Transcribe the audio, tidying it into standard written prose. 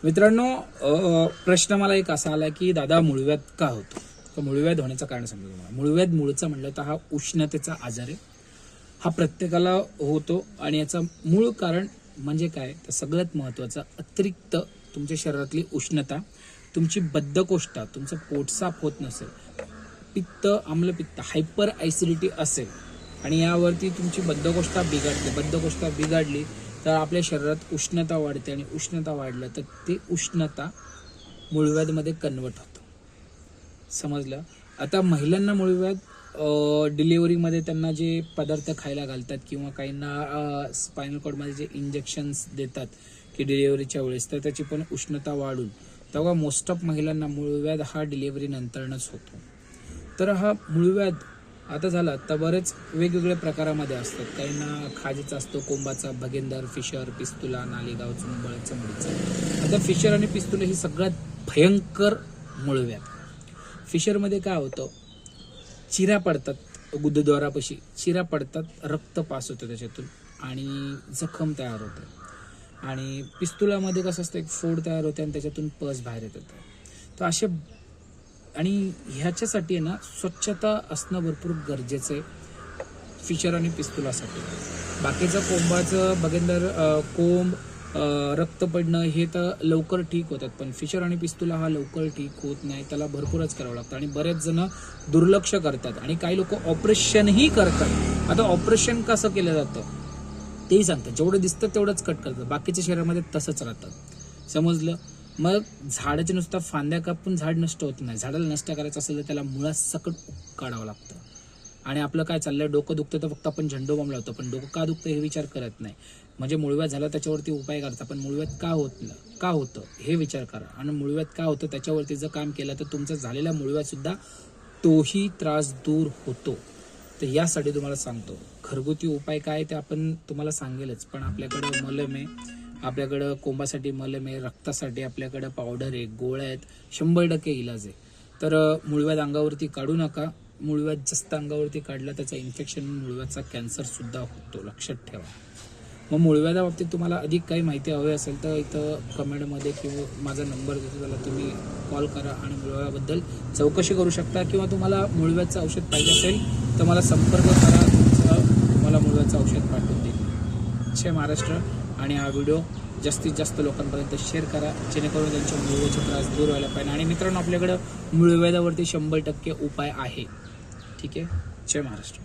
मित्रांनो, प्रश्न मला एक असा आला की दादा मूळव्याध का होतो? तर मूळव्याध होण्याचं कारण सांगतो तुम्हाला. मूळव्याध मूळचा म्हणलं तर हा उष्णतेचा आजार आहे. हा प्रत्येकाला होतो आणि याचं मूळ कारण म्हणजे काय तर सगळ्यात महत्त्वाचं अतिरिक्त तुमच्या शरीरातली उष्णता, तुमची बद्धकोष्ठा, तुमचं पोट साफ होत नसेल, पित्त आम्लपित्त हायपर ॲसिडिटी असेल आणि यावरती तुमची बद्धकोष्ठा बिघडते. बद्धकोष्ठा बिघडली तर आपल्या शरीरात उष्णता वाढते आणि उष्णता वाढलं तर ते उष्णता मूळव्याधमध्ये कन्वर्ट होतं. समजलं? आता महिलांना मूळव्याध डिलिव्हरीमध्ये त्यांना जे पदार्थ खायला घालतात किंवा काहींना स्पायनल कॉर्डमध्ये जे इंजेक्शन्स देतात की डिलिव्हरीच्या वेळेस, तर त्याची पण उष्णता वाढून तेव्हा मोस्ट ऑफ महिलांना मूळव्याध हा डिलिव्हरी नंतरच होतो. तर हा मूळव्याध आता झाला तर बरेच वेगवेगळ्या प्रकारामध्ये असतात. काहींना खाजेचा असतो, कोंबाचा, भगेंदर, फिशर, पिस्तुला, नालेगाव, चुंबळ, चमडीचा. आता फिशर आणि पिस्तुला ही सगळ्यात भयंकर मूळव्याध. फिशरमध्ये काय होतं, चिरा पडतात गुदद्वारापाशी, चिरा पडतात, रक्त पास होतं त्याच्यातून आणि जखम तयार होते. आणि पिस्तुलामध्ये कसं असतं, एक फोड तयार होते आणि त्याच्यातून पस बाहेर येत होतं. तर असे आणि ह्याच्यासाठी आहे ना स्वच्छता असणं भरपूर गरजेचं आहे फिशर आणि पिस्तुलासाठी. बाकीचं कोंबाचं, भगेंदर, कोंब, रक्त पडणं हे तर लवकर ठीक होतात, पण फिशर आणि पिस्तुला हा लवकर ठीक होत नाही. त्याला भरपूरच करावं लागतं आणि बरेच जण दुर्लक्ष करतात आणि काही लोक ऑपरेशनही करतात. आता ऑपरेशन कसं केलं जातं तेही सांगतात, जेवढं दिसतं तेवढंच कट करतात, बाकीच्या शरीरामध्ये तसंच राहतं. समजलं? मग झाडाच्या नुसता फांद्या कापून झाड नष्ट होत नाही. झाडाला नष्ट करायचं असेल तर त्याला मुळासकट काढावं लागतं. आणि आपलं काय चाललंय, डोकं दुखतं तर फक्त आपण झेंडू बाम लावतो, पण डोकं का दुखतं हे विचार करत नाही. म्हणजे मूळव्याध झाला त्याच्यावरती उपाय करता, पण मूळव्याध का होतं हे विचार करा. आणि मूळव्याध का होतं त्याच्यावरती जर काम केलं तर तुमचा झालेला मूळव्याध सुद्धा तोही त्रास दूर होतो. तर यासाठी तुम्हाला सांगतो घरगुती उपाय काय ते आपण तुम्हाला सांगेलच, पण आपल्याकडे मलम आहे, आपल्याकडं कोंबासाठी मलम आहे, रक्तासाठी आपल्याकडं पावडर आहे, गोळ्या आहेत, 100% इलाज आहे. तर मूळव्याध अंगावरती काढू नका. मूळव्याध जास्त अंगावरती काढला त्याचा इन्फेक्शन, मूळव्याधचा कॅन्सर सुद्धा होतो, लक्षात ठेवा. मग मूळव्याधाबाबतीत तुम्हाला अधिक काही माहिती हवी असेल तर इथं कमेंटमध्ये किंवा माझा नंबर देतो, त्याला तुम्ही कॉल करा आणि मूळव्याधाबद्दल चौकशी करू शकता. किंवा तुम्हाला मूळव्याधचं औषध पाहिजे असेल तर मला संपर्क करा, तुम्हाला मूळव्याधचं औषध पाठवून देईल. जय महाराष्ट्र. आणि हा व्हिडिओ जास्तीत जास्त लोकांपर्यंत शेअर करा, जेणेकरून त्यांच्या मूळव्याधचा त्रास दूर व्हायला पाहिजे. आणि मित्रांनो, आपल्याकडं मूळव्याधावरती 100% उपाय आहे. ठीक आहे. जय महाराष्ट्र.